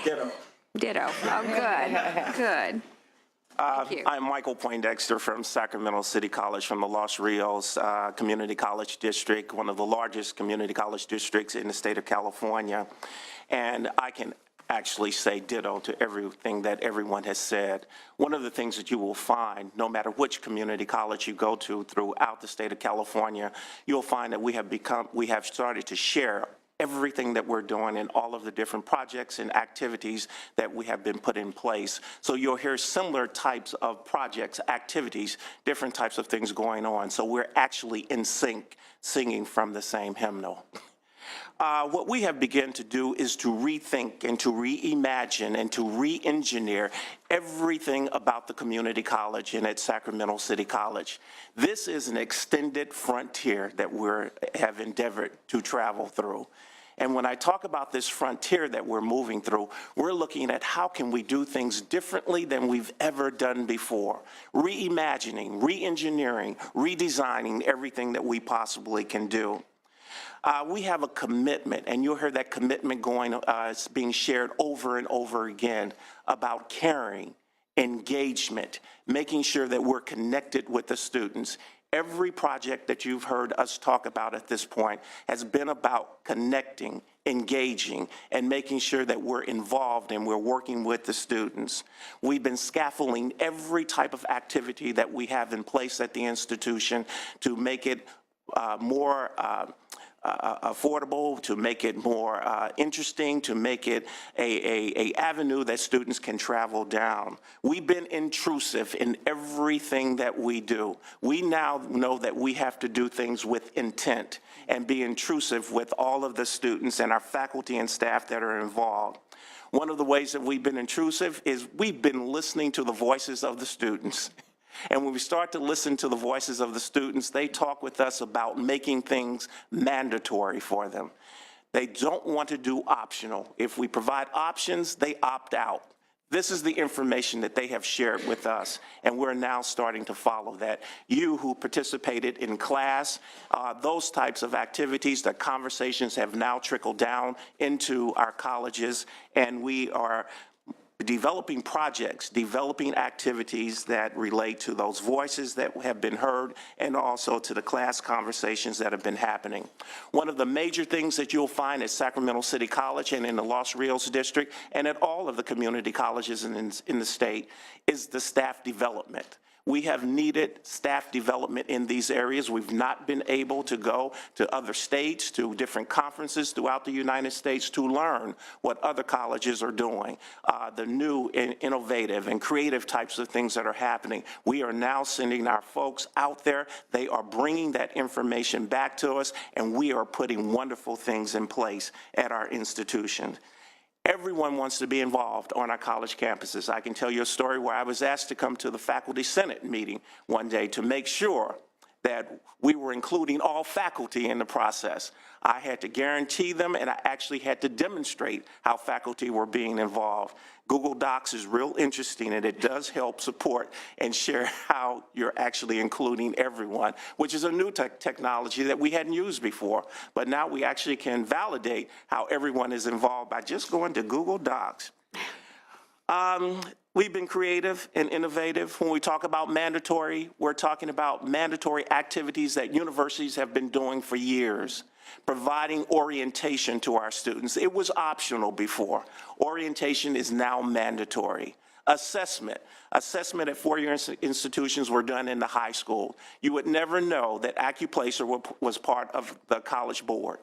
Ditto. Ditto. Oh, good, good. Thank you. I'm Michael Poindexter from Sacramento City College from the Los Rios Community College District, one of the largest community college districts in the state of California. And I can actually say ditto to everything that everyone has said. One of the things that you will find, no matter which community college you go to throughout the state of California, you'll find that we have started to share everything that we're doing and all of the different projects and activities that we have been put in place. So you'll hear similar types of projects, activities, different types of things going on. So we're actually in sync, singing from the same hymnal. What we have begun to do is to rethink and to reimagine and to re-engineer everything about the community college and at Sacramento City College. This is an extended frontier that we have endeavored to travel through. And when I talk about this frontier that we're moving through, we're looking at how can we do things differently than we've ever done before. Reimagining, re-engineering, redesigning everything that we possibly can do. We have a commitment, and you'll hear that commitment being shared over and over again about caring, engagement, making sure that we're connected with the students. Every project that you've heard us talk about at this point has been about connecting, engaging, and making sure that we're involved and we're working with the students. We've been scaffolding every type of activity that we have in place at the institution to make it more affordable, to make it more interesting, to make it a avenue that students can travel down. We've been intrusive in everything that we do. We now know that we have to do things with intent and be intrusive with all of the students and our faculty and staff that are involved. One of the ways that we've been intrusive is we've been listening to the voices of the students. And when we start to listen to the voices of the students, they talk with us about making things mandatory for them. They don't want to do optional. If we provide options, they opt out. This is the information that they have shared with us, and we're now starting to follow that. You who participated in class, those types of activities, the conversations have now trickled down into our colleges, and we are developing projects, developing activities that relate to those voices that have been heard and also to the class conversations that have been happening. One of the major things that you'll find at Sacramento City College and in the Los Rios District and at all of the community colleges in the state is the staff development. We have needed staff development in these areas. We've not been able to go to other states, to different conferences throughout the United States to learn what other colleges are doing, the new and innovative and creative types of things that are happening. We are now sending our folks out there. They are bringing that information back to us, and we are putting wonderful things in place at our institution. Everyone wants to be involved on our college campuses. I can tell you a story where I was asked to come to the Faculty Senate meeting one day to make sure that we were including all faculty in the process. I had to guarantee them, and I actually had to demonstrate how faculty were being involved. Google Docs is real interesting, and it does help support and share how you're actually including everyone, which is a new technology that we hadn't used before. But now we actually can validate how everyone is involved by just going to Google Docs. We've been creative and innovative. When we talk about mandatory, we're talking about mandatory activities that universities have been doing for years, providing orientation to our students. It was optional before. Orientation is now mandatory. Assessment at four-year institutions were done in the high school. You would never know that Accuplacer was part of the College Board,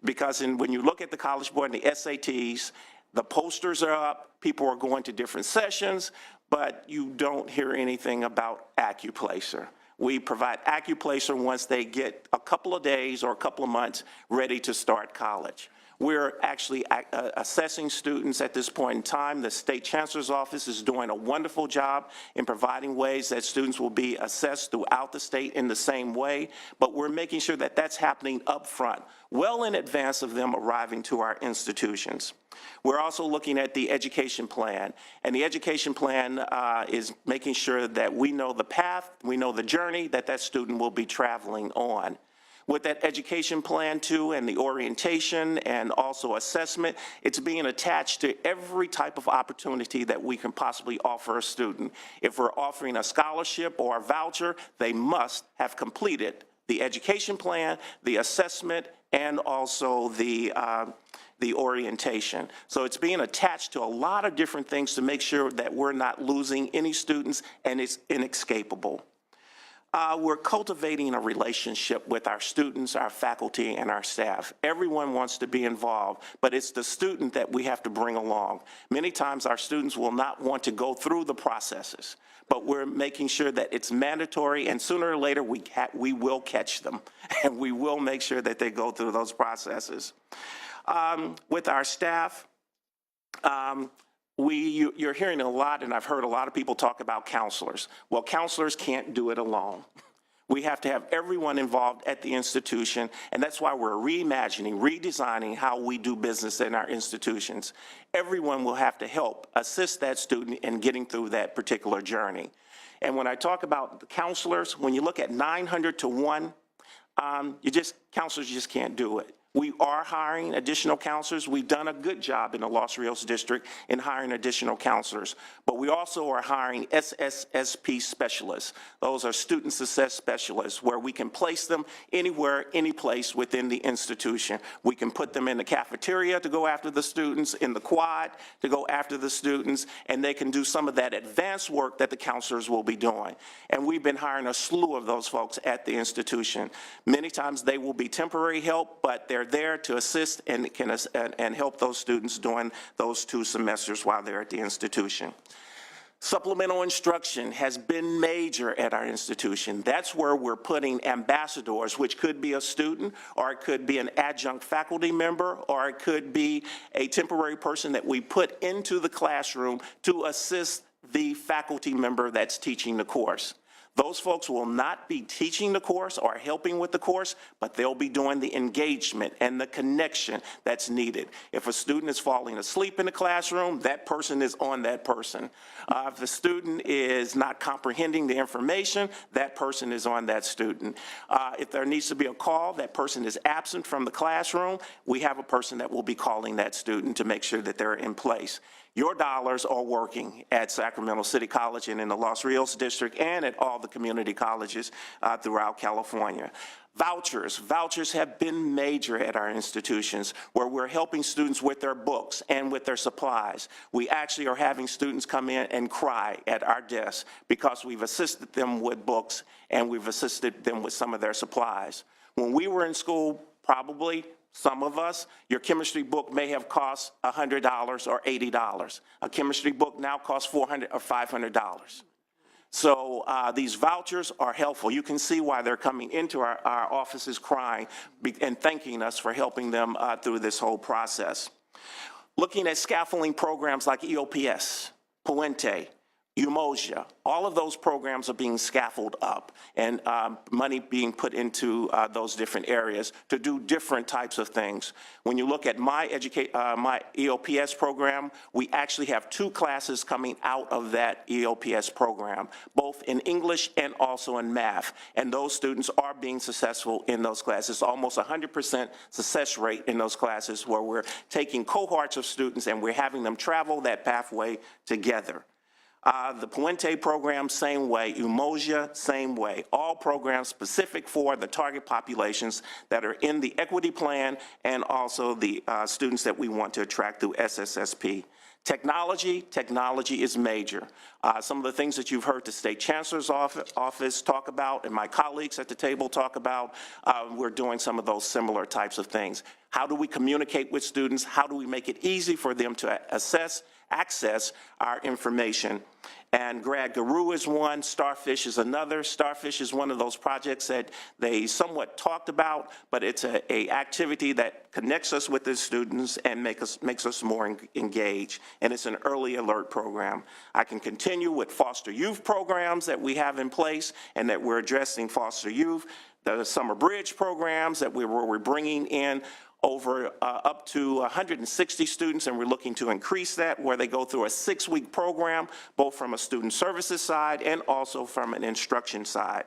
because when you look at the College Board and the SATs, the posters are up, people are going to different sessions, but you don't hear anything about Accuplacer. We provide Accuplacer once they get a couple of days or a couple of months ready to start college. We're actually assessing students at this point in time. The State Chancellor's Office is doing a wonderful job in providing ways that students will be assessed throughout the state in the same way, but we're making sure that that's happening up front, well in advance of them arriving to our institutions. We're also looking at the education plan, and the education plan is making sure that we know the path, we know the journey that that student will be traveling on. With that education plan too, and the orientation and also assessment, it's being attached to every type of opportunity that we can possibly offer a student. If we're offering a scholarship or a voucher, they must have completed the education plan, the assessment, and also the orientation. So it's being attached to a lot of different things to make sure that we're not losing any students, and it's inescapable. We're cultivating a relationship with our students, our faculty, and our staff. Everyone wants to be involved, but it's the student that we have to bring along. Many times our students will not want to go through the processes, but we're making sure that it's mandatory, and sooner or later we will catch them, and we will make sure that they go through those processes. With our staff, you're hearing a lot, and I've heard a lot of people talk about counselors. Well, counselors can't do it alone. We have to have everyone involved at the institution, and that's why we're reimagining, redesigning how we do business in our institutions. Everyone will have to help assist that student in getting through that particular journey. And when I talk about the counselors, when you look at 900 to 1, counselors just can't do it. We are hiring additional counselors. We've done a good job in the Los Rios district in hiring additional counselors, but we also are hiring SSSP specialists. Those are student success specialists, where we can place them anywhere, any place within the institution. We can put them in the cafeteria to go after the students, in the quad to go after the students, and they can do some of that advanced work that the counselors will be doing. And we've been hiring a slew of those folks at the institution. Many times they will be temporary help, but they're there to assist and help those students during those 2 semesters while they're at the institution. Supplemental instruction has been major at our institution. That's where we're putting ambassadors, which could be a student, or it could be an adjunct faculty member, or it could be a temporary person that we put into the classroom to assist the faculty member that's teaching the course. Those folks will not be teaching the course or helping with the course, but they'll be doing the engagement and the connection that's needed. If a student is falling asleep in the classroom, that person is on that person. If the student is not comprehending the information, that person is on that student. If there needs to be a call, that person is absent from the classroom, we have a person that will be calling that student to make sure that they're in place. Your dollars are working at Sacramento City College and in the Los Rios district and at all the community colleges throughout California. Vouchers have been major at our institutions, where we're helping students with their books and with their supplies. We actually are having students come in and cry at our desks because we've assisted them with books and we've assisted them with some of their supplies. When we were in school, probably some of us, your chemistry book may have cost $100 or $80. A chemistry book now costs $400 or $500. So these vouchers are helpful. You can see why they're coming into our offices crying and thanking us for helping them through this whole process. Looking at scaffolding programs like EOPS, Puente, Umoja, all of those programs are being scaffolded up, and money being put into those different areas to do different types of things. When you look at my EOPS program, we actually have 2 classes coming out of that EOPS program, both in English and also in math, and those students are being successful in those classes. Almost 100% success rate in those classes, where we're taking cohorts of students and we're having them travel that pathway together. The Puente program, same way. Umoja, same way. All programs specific for the target populations that are in the equity plan and also the students that we want to attract through SSSP. Technology is major. Some of the things that you've heard the State Chancellor's office talk about and my colleagues at the table talk about, we're doing some of those similar types of things. How do we communicate with students? How do we make it easy for them to access our information? And Grad Guru is one, Starfish is another. Starfish is one of those projects that they somewhat talked about, but it's a activity that connects us with the students and makes us more engaged, and it's an early alert program. I can continue with foster youth programs that we have in place and that we're addressing foster youth, the summer bridge programs that we're bringing in over up to 160 students, and we're looking to increase that, where they go through a 6-week program, both from a student services side and also from an instruction side.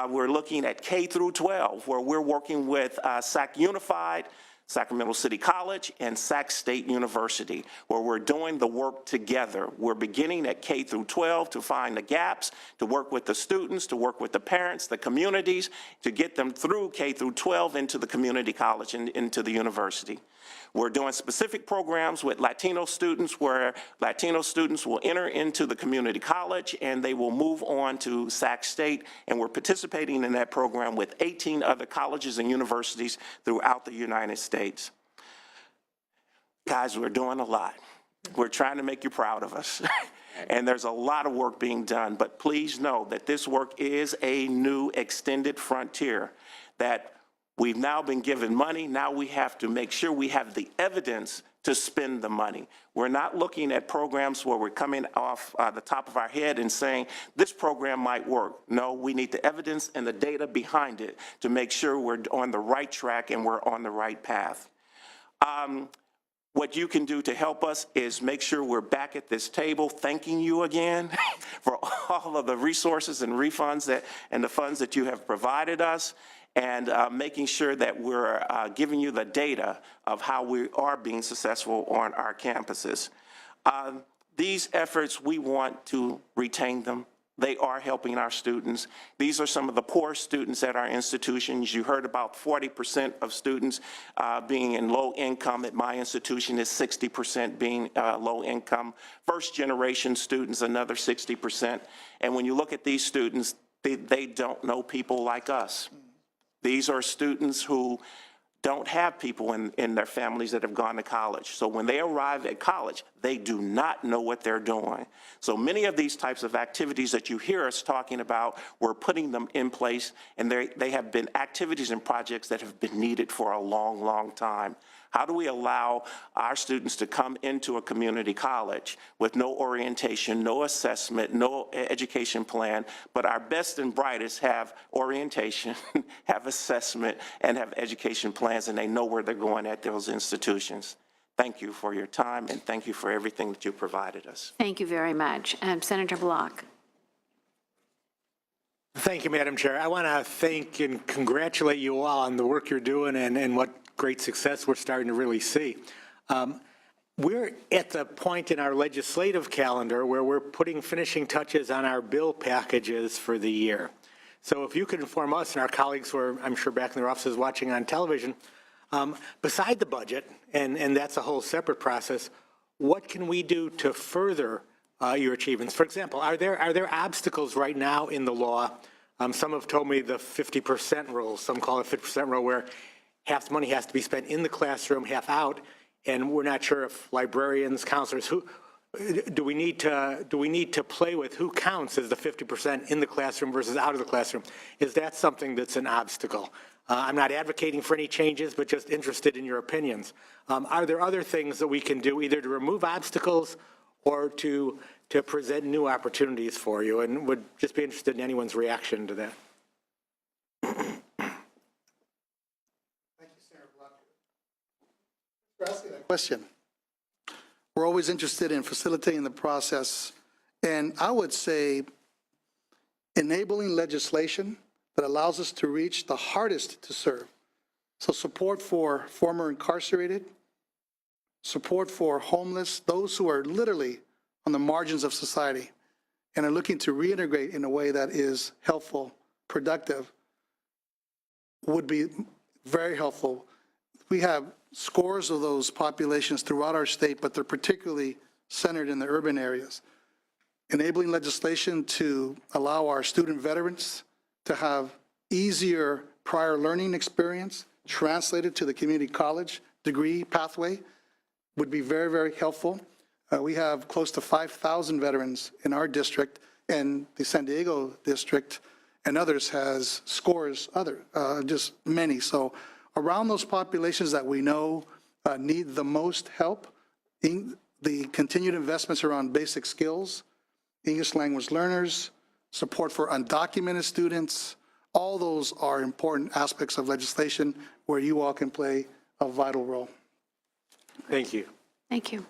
We're looking at K through 12, where we're working with Sac Unified, Sacramento City College, and Sac State University, where we're doing the work together. We're beginning at K through 12 to find the gaps, to work with the students, to work with the parents, the communities, to get them through K through 12 into the community college and into the university. We're doing specific programs with Latino students where Latino students will enter into the community college and they will move on to Sac State, and we're participating in that program with 18 other colleges and universities throughout the United States. Guys, we're doing a lot. We're trying to make you proud of us. And there's a lot of work being done, but please know that this work is a new extended frontier, that we've now been given money. Now we have to make sure we have the evidence to spend the money. We're not looking at programs where we're coming off the top of our head and saying, this program might work. No, we need the evidence and the data behind it to make sure we're on the right track and we're on the right path. What you can do to help us is make sure we're back at this table thanking you again for all of the resources and refunds and the funds that you have provided us, and making sure that we're giving you the data of how we are being successful on our campuses. These efforts, we want to retain them. They are helping our students. These are some of the poor students at our institutions. You heard about 40% of students being in low income. At my institution is 60% being low income. First generation students, another 60%. And when you look at these students, they don't know people like us. These are students who don't have people in their families that have gone to college. So when they arrive at college, they do not know what they're doing. So many of these types of activities that you hear us talking about, we're putting them in place, and they have been activities and projects that have been needed for a long, long time. How do we allow our students to come into a community college with no orientation, no assessment, no education plan, but our best and brightest have orientation, have assessment, and have education plans, and they know where they're going at those institutions? Thank you for your time, and thank you for everything that you provided us. Thank you very much. Senator Block. Thank you, Madam Chair. I want to thank and congratulate you all on the work you're doing and what great success we're starting to really see. We're at the point in our legislative calendar where we're putting finishing touches on our bill packages for the year. So if you could inform us and our colleagues who are, I'm sure, back in their offices watching on television, beside the budget, and that's a whole separate process, what can we do to further your achievements? For example, are there obstacles right now in the law? Some have told me the 50% rule, some call it 50% rule, where half the money has to be spent in the classroom, half out, and we're not sure if librarians, counselors, who do we need to play with? Who counts as the 50% in the classroom versus out of the classroom? Is that something that's an obstacle? I'm not advocating for any changes, but just interested in your opinions. Are there other things that we can do either to remove obstacles or to present new opportunities for you? And would just be interested in anyone's reaction to that. For asking that question. We're always interested in facilitating the process, and I would say enabling legislation that allows us to reach the hardest to serve. So support for former incarcerated, support for homeless, those who are literally on the margins of society and are looking to reintegrate in a way that is helpful, productive, would be very helpful. We have scores of those populations throughout our state, but they're particularly centered in the urban areas. Enabling legislation to allow our student veterans to have easier prior learning experience translated to the community college degree pathway would be very, very helpful. We have close to 5,000 veterans in our district, and the San Diego district and others has scores, just many. So around those populations that we know need the most help, the continued investments around basic skills, English language learners, support for undocumented students, all those are important aspects of legislation where you all can play a vital role. Thank you. Thank you.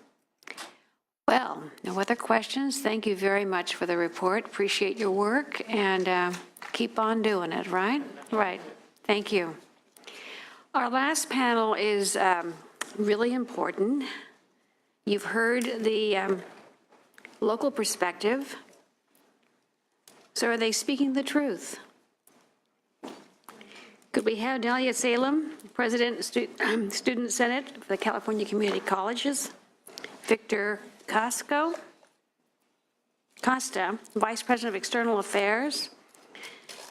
Well, no other questions. Thank you very much for the report. Appreciate your work, and keep on doing it, right? Right. Thank you. Our last panel is really important. You've heard the local perspective. So are they speaking the truth? Could we have Dahlia Salem, President, Student Senate for the California Community Colleges, Victor Costa, Vice President of External Affairs,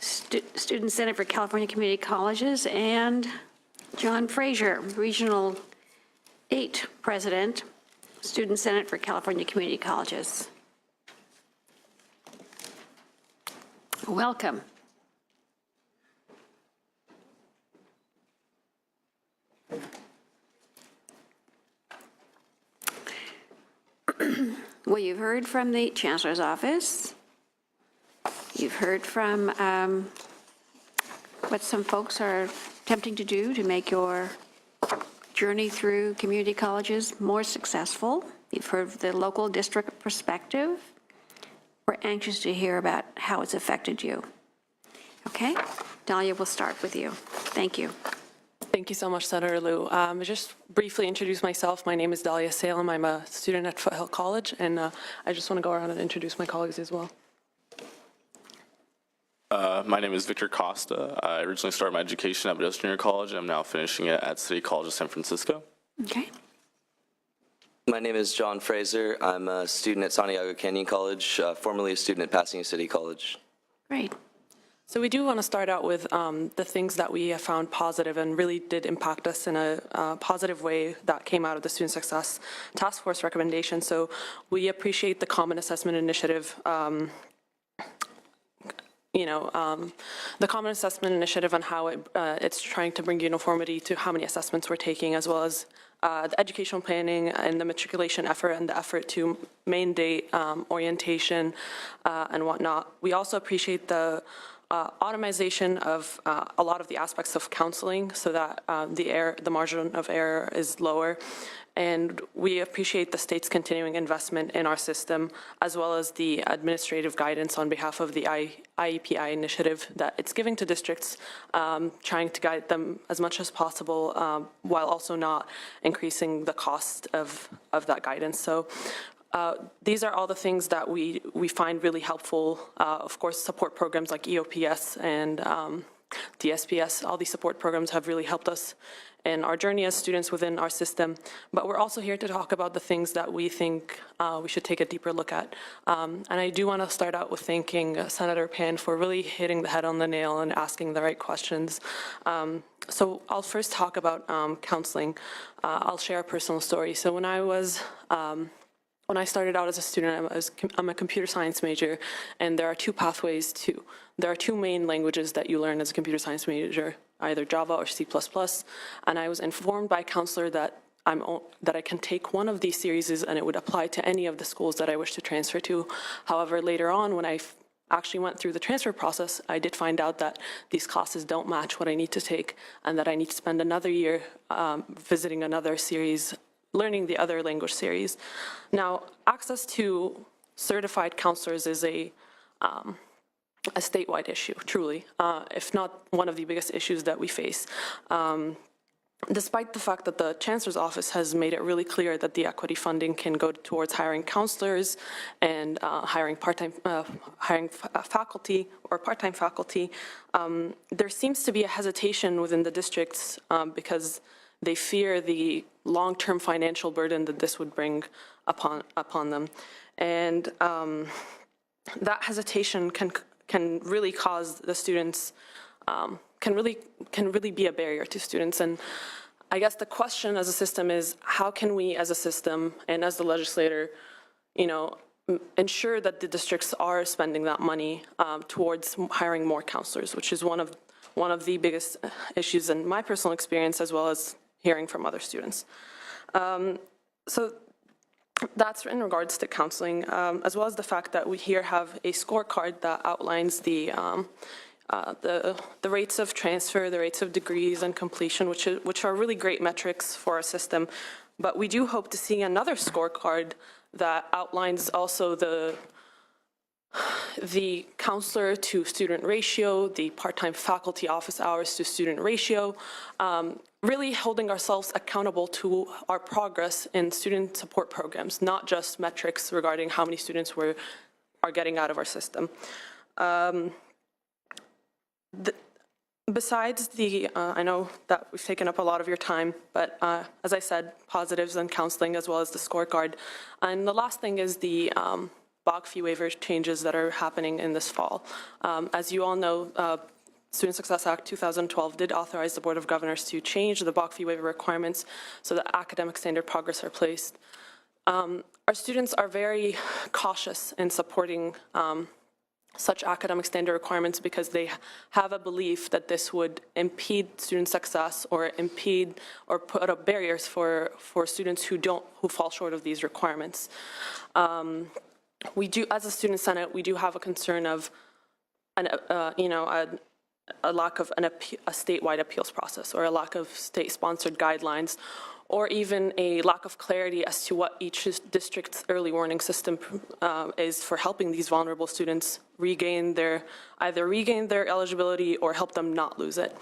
Student Senate for California Community Colleges, and John Fraser, Regional 8 President, Student Senate for California Community Colleges. Welcome. Well, you've heard from the Chancellor's office. You've heard from what some folks are attempting to do to make your journey through community colleges more successful. You've heard the local district perspective. We're anxious to hear about how it's affected you. Okay? Dahlia, we'll start with you. Thank you. Thank you so much, Senator Liu. Just briefly introduce myself. My name is Dahlia Salem. I'm a student at Foothill College, and I just want to go around and introduce my colleagues as well. My name is Victor Costa. I originally started my education at Modesto Junior College, and I'm now finishing it at City College of San Francisco. Okay. My name is John Fraser. I'm a student at Santiago Canyon College, formerly a student at Pasadena City College. Great. So we do want to start out with the things that we have found positive and really did impact us in a positive way that came out of the Student Success Task Force recommendation. So we appreciate the Common Assessment Initiative, the Common Assessment Initiative and how it's trying to bring uniformity to how many assessments we're taking, as well as the educational planning and the matriculation effort and the effort to mandate orientation and whatnot. We also appreciate the automation of a lot of the aspects of counseling so that the margin of error is lower. And we appreciate the state's continuing investment in our system, as well as the administrative guidance on behalf of the IEPI initiative that it's giving to districts, trying to guide them as much as possible while also not increasing the cost of that guidance. So these are all the things that we find really helpful. Of course, support programs like EOPS and DSPS, all these support programs have really helped us in our journey as students within our system. But we're also here to talk about the things that we think we should take a deeper look at. And I do want to start out with thanking Senator Pan for really hitting the head on the nail and asking the right questions. So I'll first talk about counseling. I'll share a personal story. So when I started out as a student, I'm a computer science major, and there are there are two main languages that you learn as a computer science major, either Java or C++, and I was informed by a counselor that I can take one of these series and it would apply to any of the schools that I wish to transfer to. However, later on, when I actually went through the transfer process, I did find out that these classes don't match what I need to take, and that I need to spend another year visiting another series, learning the other language series. Now, access to certified counselors is a statewide issue, truly, if not one of the biggest issues that we face. Despite the fact that the Chancellor's Office has made it really clear that the equity funding can go towards hiring counselors and hiring faculty or part-time faculty, there seems to be a hesitation within the districts because they fear the long-term financial burden that this would bring upon them. And that hesitation can really cause the students, can really be a barrier to students. And I guess the question as a system is, how can we as a system and as the legislator, ensure that the districts are spending that money towards hiring more counselors, which is one of the biggest issues in my personal experience, as well as hearing from other students. So that's in regards to counseling, as well as the fact that we here have a scorecard that outlines the rates of transfer, the rates of degrees and completion, which are really great metrics for our system. But we do hope to see another scorecard that outlines also the counselor to student ratio, the part-time faculty office hours to student ratio, really holding ourselves accountable to our progress in student support programs, not just metrics regarding how many students are getting out of our system. Besides I know that we've taken up a lot of your time, but as I said, positives and counseling as well as the scorecard. And the last thing is the BOC fee waiver changes that are happening in this fall. As you all know, Student Success Act 2012 did authorize the Board of Governors to change the BOC fee waiver requirements so that academic standard progress are placed. Our students are very cautious in supporting such academic standard requirements because they have a belief that this would impede student success or impede or put up barriers for students who fall short of these requirements. We do, as a student senate, we do have a concern of a lack of a statewide appeals process or a lack of state-sponsored guidelines, or even a lack of clarity as to what each district's early warning system is for helping these vulnerable students either regain their eligibility or help them not lose it.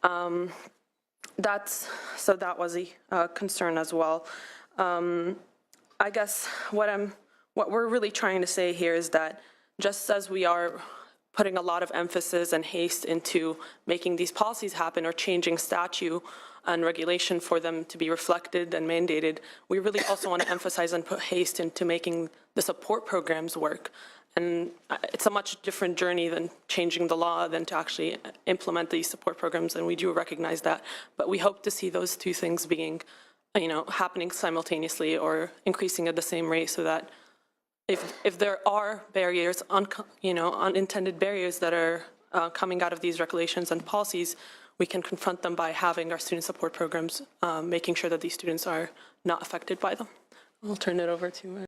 So that was a concern as well. I guess what we're really trying to say here is that just as we are putting a lot of emphasis and haste into making these policies happen or changing statute and regulation for them to be reflected and mandated, we really also want to emphasize and put haste into making the support programs work. And it's a much different journey than changing the law than to actually implement these support programs, and we do recognize that. But we hope to see those two things being, happening simultaneously or increasing at the same rate, so that if there are barriers, unintended barriers that are coming out of these regulations and policies, we can confront them by having our student support programs, making sure that these students are not affected by them. I'll turn it over to